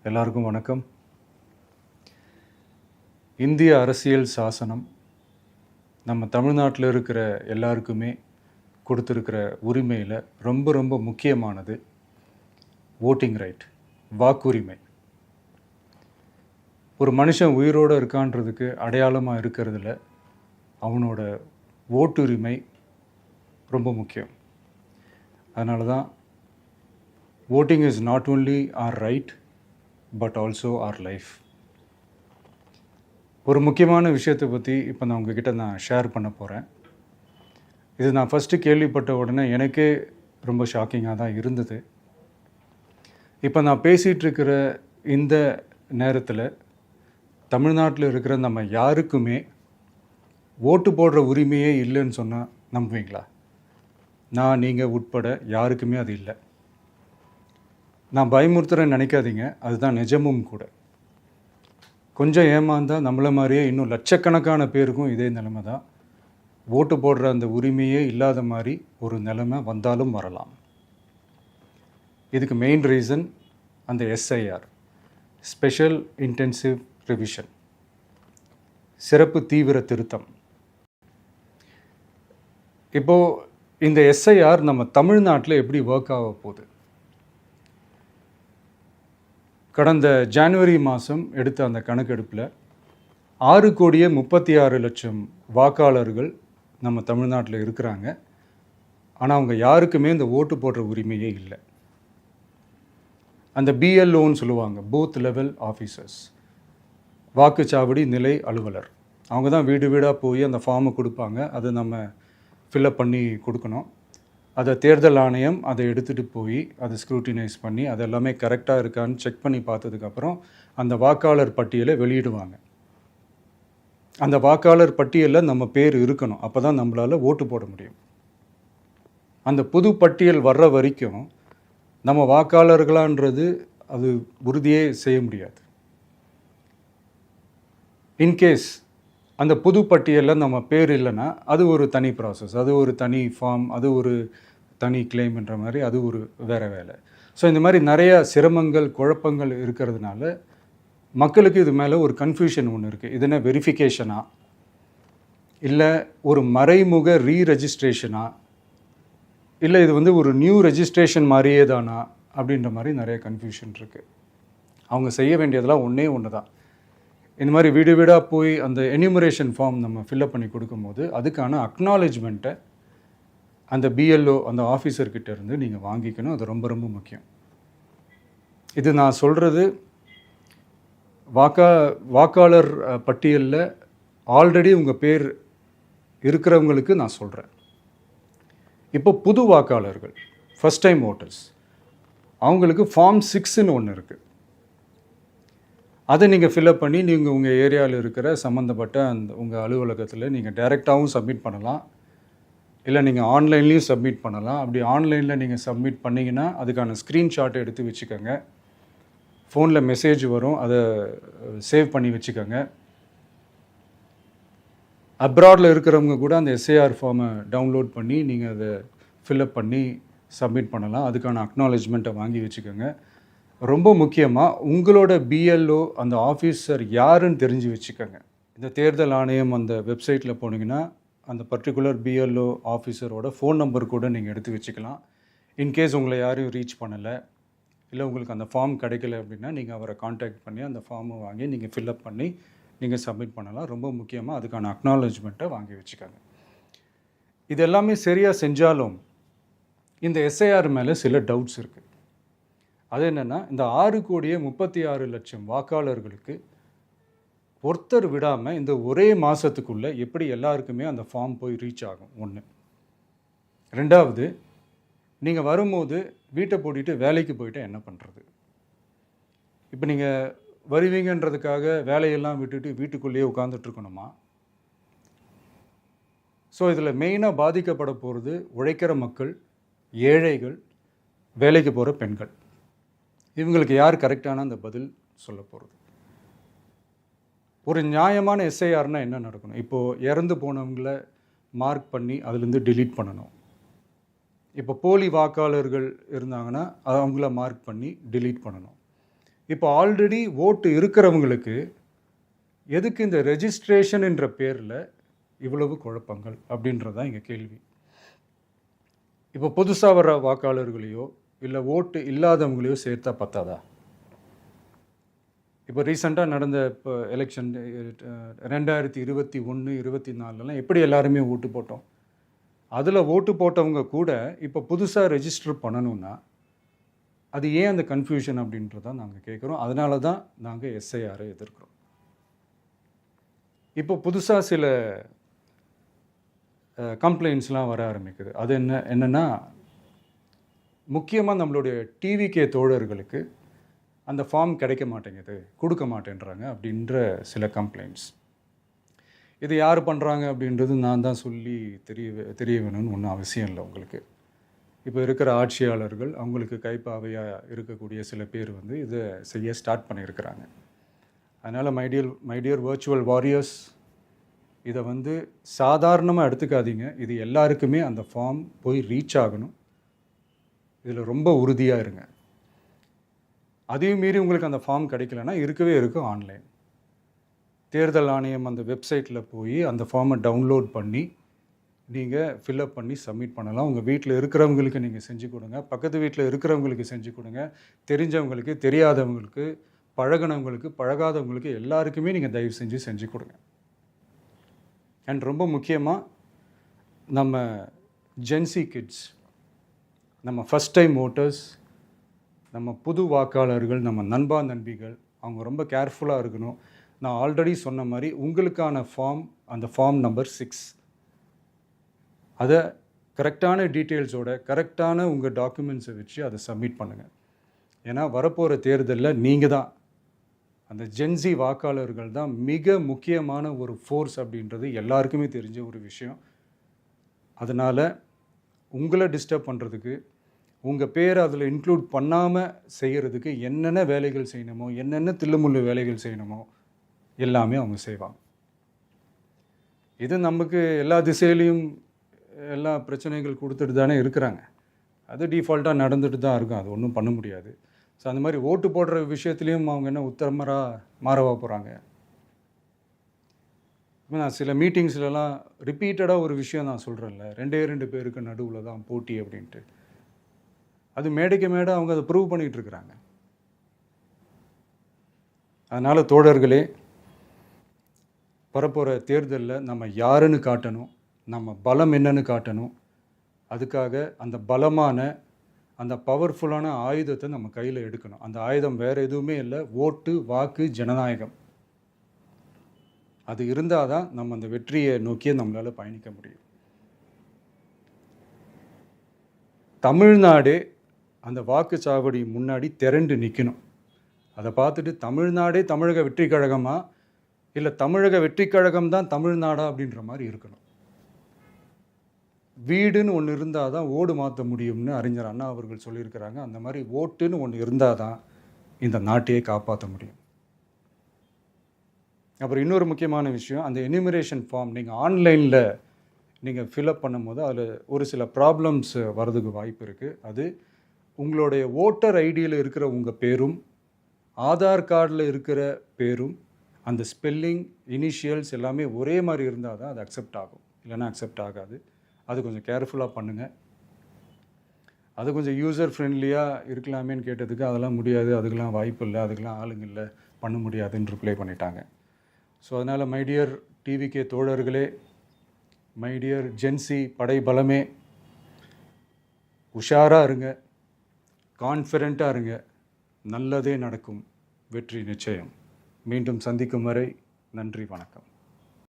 எல்லாருக்கும் வணக்கம். இந்திய அரசியல் சாசனம் நம்ம தமிழ்நாட்டில் இருக்கிற எல்லாருக்குமே கொடுத்துருக்கிற உரிமையில் ரொம்ப ரொம்ப முக்கியமானது ஓட்டிங் ரைட், வாக்குரிமை. ஒரு மனுஷன் உயிரோடு இருக்கான்றதுக்கு அடையாளமாக இருக்கிறதுல அவனோட ஓட்டுரிமை ரொம்ப முக்கியம். அதனால தான் voting is not only our right but also our life. ஒரு முக்கியமான விஷயத்தை பற்றி இப்போ நான் உங்ககிட்ட ஷேர் பண்ண போகிறேன். இது நான் ஃபஸ்ட்டு கேள்விப்பட்ட உடனே எனக்கே ரொம்ப ஷாக்கிங்காக தான் இருந்தது. இப்போ நான் பேசிகிட்டு இருக்கிற இந்த நேரத்தில் தமிழ்நாட்டில் இருக்கிற நம்ம யாருக்குமே ஓட்டு போடுற உரிமையே இல்லைன்னு சொன்னால் நம்புவீங்களா? நான் நீங்கள் உட்பட யாருக்குமே அது இல்லை. நான் பயமுறுத்துறேன்னு நினைக்காதீங்க, அதுதான் நிஜமும் கூட. கொஞ்சம் ஏமாந்தால் நம்மளை மாதிரியே இன்னும் லட்சக்கணக்கான பேருக்கும் இதே நிலைமை தான். ஓட்டு போடுற அந்த உரிமையே இல்லாத மாதிரி ஒரு நிலைமை வந்தாலும் வரலாம். இதுக்கு மெயின் ரீசன் அந்த எஸ்ஐஆர், ஸ்பெஷல் இன்டென்சிவ் ரிவிஷன், சிறப்பு தீவிர திருத்தம். இப்போது இந்த எஸ்ஐஆர் நம்ம தமிழ்நாட்டில் எப்படி ஒர்க் ஆக போகுது? கடந்த ஜனவரி மாதம் எடுத்த அந்த கணக்கெடுப்பில் 6,36,00,000 வாக்காளர்கள் நம்ம தமிழ்நாட்டில் இருக்கிறாங்க. ஆனால் அவங்க யாருக்குமே இந்த ஓட்டு போடுற உரிமையே இல்லை. அந்த பிஎல்ஓன்னு சொல்லுவாங்க, பூத் லெவல் ஆஃபீஸர்ஸ், வாக்குச்சாவடி நிலை அலுவலர். அவங்க தான் வீடு வீடாக போய் அந்த ஃபார்மை கொடுப்பாங்க. அதை நம்ம ஃபில்அப் பண்ணி கொடுக்கணும். அதை தேர்தல் ஆணையம் அதை எடுத்துகிட்டு போய் அதை ஸ்க்ரூட்டினைஸ் பண்ணி அது எல்லாமே கரெக்டாக இருக்கான்னு செக் பண்ணி பார்த்ததுக்கப்புறம் அந்த வாக்காளர் பட்டியலை வெளியிடுவாங்க. அந்த வாக்காளர் பட்டியலில் நம்ம பேர் இருக்கணும், அப்போ தான் நம்மளால் ஓட்டு போட முடியும். அந்த புது பட்டியல் வர்ற வரைக்கும் நம்ம வாக்காளர்களான்றது அது உறுதியே செய்ய முடியாது. இன்கேஸ் அந்த புது பட்டியலில் நம்ம பேர் இல்லைன்னா அது ஒரு தனி ப்ராசஸ், அது ஒரு தனி ஃபார்ம், அது ஒரு தனி கிளைம்ன்ற மாதிரி அது ஒரு வேறு வேலை. ஸோ இந்த மாதிரி நிறையா சிரமங்கள் குழப்பங்கள் இருக்கிறதுனால மக்களுக்கு இது மேலே ஒரு கன்ஃபியூஷன் ஒன்று இருக்குது. இது என்ன வெரிஃபிகேஷனா இல்லை ஒரு மறைமுக ரீரெஜிஸ்ட்ரேஷனா இல்லை இது ஒரு நியூ ரெஜிஸ்ட்ரேஷன் மாதிரியே தானா அப்படின்ற மாதிரி நிறைய கன்ஃபியூஷன் இருக்குது. அவங்க செய்ய வேண்டியதெல்லாம் ஒன்று தான். இந்த மாதிரி வீடு வீடாக போய் அந்த எனிமரேஷன் ஃபார்ம் நம்ம ஃபில்அப் பண்ணி கொடுக்கும்போது அதுக்கான அக்னாலேஜ்மெண்ட்டை அந்த பிஎல்ஓ அந்த ஆஃபீஸர்கிட்ட இருந்து நீங்கள் வாங்கிக்கணும். அது ரொம்ப ரொம்ப முக்கியம். இது நான் சொல்கிறது வாக்காளர் பட்டியலில் ஆல்ரெடி உங்கள் பேர் இருக்கிறவங்களுக்கு நான் சொல்கிறேன். இப்போ புது வாக்காளர்கள், ஃபஸ்ட் டைம் ஓட்டர்ஸ், அவங்களுக்கு ஃபார்ம் 6ன்னு ஒன்று இருக்குது. அதை நீங்கள் ஃபில்அப் பண்ணி நீங்கள் உங்கள் ஏரியாவில் இருக்கிற சம்மந்தப்பட்ட அந்த உங்கள் அலுவலகத்தில் நீங்கள் டைரெக்டாகவும் சப்மிட் பண்ணலாம், இல்லை நீங்கள் ஆன்லைன்லேயும் சப்மிட் பண்ணலாம். அப்படி ஆன்லைனில் நீங்கள் சப்மிட் பண்ணிங்கன்னா அதுக்கான ஸ்க்ரீன்ஷாட்டை எடுத்து வச்சுக்கோங்க. ஃபோனில் மெசேஜ் வரும், அதை சேவ் பண்ணி வச்சுக்கோங்க. அப்ராடில் இருக்கிறவங்க கூட அந்த எஸ்ஐஆர் ஃபார்மை டவுன்லோட் பண்ணி நீங்கள் அதை ஃபில்அப் பண்ணி சப்மிட் பண்ணலாம். அதுக்கான அக்னாலேஜ்மெண்ட்டை வாங்கி வச்சுக்கோங்க. ரொம்ப முக்கியமாக உங்களோட பிஎல்ஓ அந்த ஆஃபீஸர் யாருன்னு தெரிஞ்சு வச்சுக்கோங்க. இந்த தேர்தல் ஆணையம் அந்த வெப்சைட்டில் போனீங்கன்னா அந்த பர்டிகுலர் பிஎல்ஓ ஆஃபீஸரோட ஃபோன் நம்பர் கூட நீங்கள் எடுத்து வச்சுக்கலாம். இன்கேஸ் உங்களை யாரையும் ரீச் பண்ணலை, இல்லை உங்களுக்கு அந்த ஃபார்ம் கிடைக்கல அப்படின்னா நீங்கள் அவரை காண்டாக்ட் பண்ணி அந்த ஃபார்மை வாங்கி நீங்கள் ஃபில்அப் பண்ணி நீங்கள் சப்மிட் பண்ணலாம். ரொம்ப முக்கியமாக அதுக்கான அக்னாலேஜ்மெண்ட்டை வாங்கி வச்சுக்கோங்க. இது எல்லாமே சரியாக செஞ்சாலும் இந்த எஸ்ஐஆர் மேலே சில டவுட்ஸ் இருக்குது. அது என்னென்னா, இந்த 6,36,00,000 வாக்காளர்களுக்கு ஒருத்தர் விடாமல் இந்த ஒரே மாதத்துக்குள்ளே எப்படி எல்லாருக்குமே அந்த ஃபார்ம் போய் ரீச் ஆகும்? ஒன்று. ரெண்டாவது, நீங்கள் வரும்போது வீட்டை பூட்டிட்டு வேலைக்கு போயிட்டு என்ன பண்ணுறது? இப்போ நீங்கள் வருவீங்கன்றதுக்காக வேலையெல்லாம் விட்டுட்டு வீட்டுக்குள்ளேயே உட்காந்துட்ருக்கணுமா? ஸோ இதில் மெயினாக பாதிக்கப்பட போகிறது உழைக்கிற மக்கள், ஏழைகள், வேலைக்கு போகிற பெண்கள். இவங்களுக்கு யார் கரெக்டான அந்த பதில் சொல்ல போகிறது? ஒரு நியாயமான எஸ்ஐஆர்னால் என்ன நடக்கணும்? இப்போது இறந்து போனவங்களை மார்க் பண்ணி அதுலேருந்து டிலீட் பண்ணணும். இப்போ போலி வாக்காளர்கள் இருந்தாங்கன்னா அவங்கள மார்க் பண்ணி டிலீட் பண்ணணும். இப்போ ஆல்ரெடி ஓட்டு இருக்கிறவங்களுக்கு எதுக்கு இந்த ரெஜிஸ்ட்ரேஷன் என்ற பேரில் இவ்வளவு குழப்பங்கள் அப்படின்றது தான் எங்கள் கேள்வி. இப்போ புதுசாக வர வாக்காளர்களையோ இல்லை ஓட்டு இல்லாதவங்களையோ சேர்த்தா பத்தாதா? இப்போ ரீசெண்டாக நடந்த இப்போ எலெக்ஷன் 2021, 24 எப்படி எல்லாருமே ஓட்டு போட்டோம்? அதில் ஓட்டு போட்டவங்க கூட இப்போ புதுசாக ரெஜிஸ்டர் பண்ணணும்னா அது ஏன் அந்த கன்ஃபியூஷன் அப்படின்றதான் நாங்கள் கேட்குறோம். அதனால தான் நாங்கள் எஸ்ஐஆரை எதிர்க்கிறோம். இப்போ புதுசாக சில கம்ப்ளைண்ட்ஸ்லாம் வர ஆரம்பிக்குது. அது என்னென்னா முக்கியமாக நம்மளுடைய டிவிகே தோழர்களுக்கு அந்த ஃபார்ம் கிடைக்க மாட்டேங்குது, கொடுக்க மாட்டேன்றாங்க அப்படின்ற சில கம்ப்ளைண்ட்ஸ். இது யார் பண்ணுறாங்க அப்படின்றது நான் தான் சொல்லி தெரிய வேணும்னு ஒன்றும் அவசியம் இல்லை உங்களுக்கு. இப்போ இருக்கிற ஆட்சியாளர்கள் அவங்களுக்கு கைப்பாவையாக இருக்கக்கூடிய சில பேர் வந்து இதை செய்ய ஸ்டார்ட் பண்ணியிருக்கிறாங்க. அதனால் மைடியர் வர்ச்சுவல் வாரியர்ஸ், இதை வந்து சாதாரணமாக எடுத்துக்காதீங்க. இது எல்லாருக்குமே அந்த ஃபார்ம் போய் ரீச் ஆகணும். இதில் ரொம்ப உறுதியாக இருங்க. அதையும் மீறி உங்களுக்கு அந்த ஃபார்ம் கிடைக்கலன்னா இருக்கவே இருக்கும் ஆன்லைன். தேர்தல் ஆணையம் அந்த வெப்சைட்டில் போய் அந்த ஃபார்மை டவுன்லோட் பண்ணி நீங்கள் ஃபில்அப் பண்ணி சப்மிட் பண்ணலாம். உங்கள் வீட்டில் இருக்கிறவங்களுக்கு நீங்கள் செஞ்சு கொடுங்க, பக்கத்து வீட்டில் இருக்கிறவங்களுக்கு செஞ்சு கொடுங்க, தெரிஞ்சவங்களுக்கு, தெரியாதவங்களுக்கு, பழகினவங்களுக்கு, பழகாதவங்களுக்கு எல்லாருக்குமே நீங்கள் தயவு செஞ்சு கொடுங்க. அண்ட் ரொம்ப முக்கியமாக நம்ம ஜென்சி கிட்ஸ், நம்ம ஃபஸ்ட் டைம் ஓட்டர்ஸ், நம்ம புது வாக்காளர்கள், நம்ம நண்பா நண்பிகள், அவங்க ரொம்ப கேர்ஃபுல்லாக இருக்கணும். நான் ஆல்ரெடி சொன்ன மாதிரி உங்களுக்கான ஃபார்ம், அந்த ஃபார்ம் நம்பர் 6, அதை கரெக்டான டீட்டெயில்ஸோட கரெக்டான உங்கள் டாக்குமெண்ட்ஸை வச்சு அதை சப்மிட் பண்ணுங்கள். ஏன்னா வரப்போகிற தேர்தலில் நீங்கள் தான், அந்த ஜென்சி வாக்காளர்கள் தான் மிக முக்கியமான ஒரு ஃபோர்ஸ் அப்படின்றது எல்லாருக்குமே தெரிஞ்ச ஒரு விஷயம். அதனால் உங்களை டிஸ்டர்ப் பண்ணுறதுக்கு, உங்கள் பேரை அதில் இன்க்ளூட் பண்ணாமல் செய்கிறதுக்கு என்னென்ன வேலைகள் செய்யணுமோ, என்னென்ன தில்லுமுள்ளு வேலைகள் செய்யணுமோ எல்லாமே அவங்க செய்வாங்க. இது நமக்கு எல்லா திசையிலையும் எல்லா பிரச்சனைகள் கொடுத்துட்டு தானே இருக்கிறாங்க. அது டிஃபால்ட்டாக நடந்துட்டு தான் இருக்கும். அது ஒன்றும் பண்ண முடியாது. ஸோ அந்த மாதிரி ஓட்டு போடுற விஷயத்துலேயும் அவங்க என்ன உத்தரமராக மாறவா போகிறாங்க? இப்போ நான் சில மீட்டிங்ஸ்லலாம் ரிப்பீட்டடாக ஒரு விஷயம் நான் சொல்கிறேன்ல, 2 பேருக்கு நடுவில் தான் போட்டி அப்படின்ட்டு. அது மேடைக்கு மேடை அவங்க அதை ப்ரூவ் பண்ணிகிட்டு இருக்கிறாங்க. அதனால் தோழர்களே, வரப்போகிற தேர்தலில் நம்ம யாருன்னு காட்டணும், நம்ம பலம் என்னன்னு காட்டணும். அதுக்காக அந்த பலமான, அந்த பவர்ஃபுல்லான ஆயுதத்தை நம்ம கையில் எடுக்கணும். அந்த ஆயுதம் வேறு எதுவுமே இல்லை, ஓட்டு, வாக்கு, ஜனநாயகம். அது இருந்தால் தான் நம்ம அந்த வெற்றியை நோக்கியே நம்மளால் பயணிக்க முடியும். தமிழ்நாடே அந்த வாக்குச்சாவடி முன்னாடி திரண்டு நிற்கணும். அதை பார்த்துட்டு தமிழ்நாடே தமிழக வெற்றி கழகமா, இல்லை தமிழக வெற்றி கழகம் தான் தமிழ்நாடா அப்படின்ற மாதிரி இருக்கணும். வீடுன்னு ஒன்று இருந்தால் தான் ஓடு மாற்ற முடியும்னு அறிஞர் அண்ணா அவர்கள் சொல்லியிருக்கிறாங்க. அந்த மாதிரி ஓட்டுன்னு ஒன்று இருந்தால் தான் இந்த நாட்டையே காப்பாற்ற முடியும். அப்புறம் இன்னொரு முக்கியமான விஷயம், அந்த எனிமரேஷன் ஃபார்ம் நீங்கள் ஆன்லைனில் நீங்கள் ஃபில்அப் பண்ணும்போது அதில் ஒரு சில ப்ராப்ளம்ஸ் வர்றதுக்கு வாய்ப்பு இருக்குது. அது உங்களுடைய ஓட்டர் ஐடியில் இருக்கிற உங்கள் பேரும், ஆதார் கார்டில் இருக்கிற பேரும், அந்த ஸ்பெல்லிங், இனிஷியல்ஸ் எல்லாமே ஒரே மாதிரி இருந்தால் தான் அது அக்செப்ட் ஆகும். இல்லைன்னா அக்செப்ட் ஆகாது. அது கொஞ்சம் கேர்ஃபுல்லாக பண்ணுங்கள். அது கொஞ்சம் யூசர் ஃப்ரெண்ட்லியாக இருக்கலாமேன்னு கேட்டதுக்கு அதெல்லாம் முடியாது, அதுக்கெலாம் வாய்ப்பு இல்லை, அதுக்கெலாம் ஆளுங்க இல்லை, பண்ண முடியாதுன்னு ரிப்ளை பண்ணிட்டாங்க. ஸோ அதனால் மைடியர் டிவிகே தோழர்களே, மைடியர் ஜென்சி படை பலமே, உஷாராக இருங்க, கான்ஃபிடெண்ட்டாக இருங்க. நல்லதே நடக்கும். வெற்றி நிச்சயம். மீண்டும் சந்திக்கும் வரை நன்றி, வணக்கம்.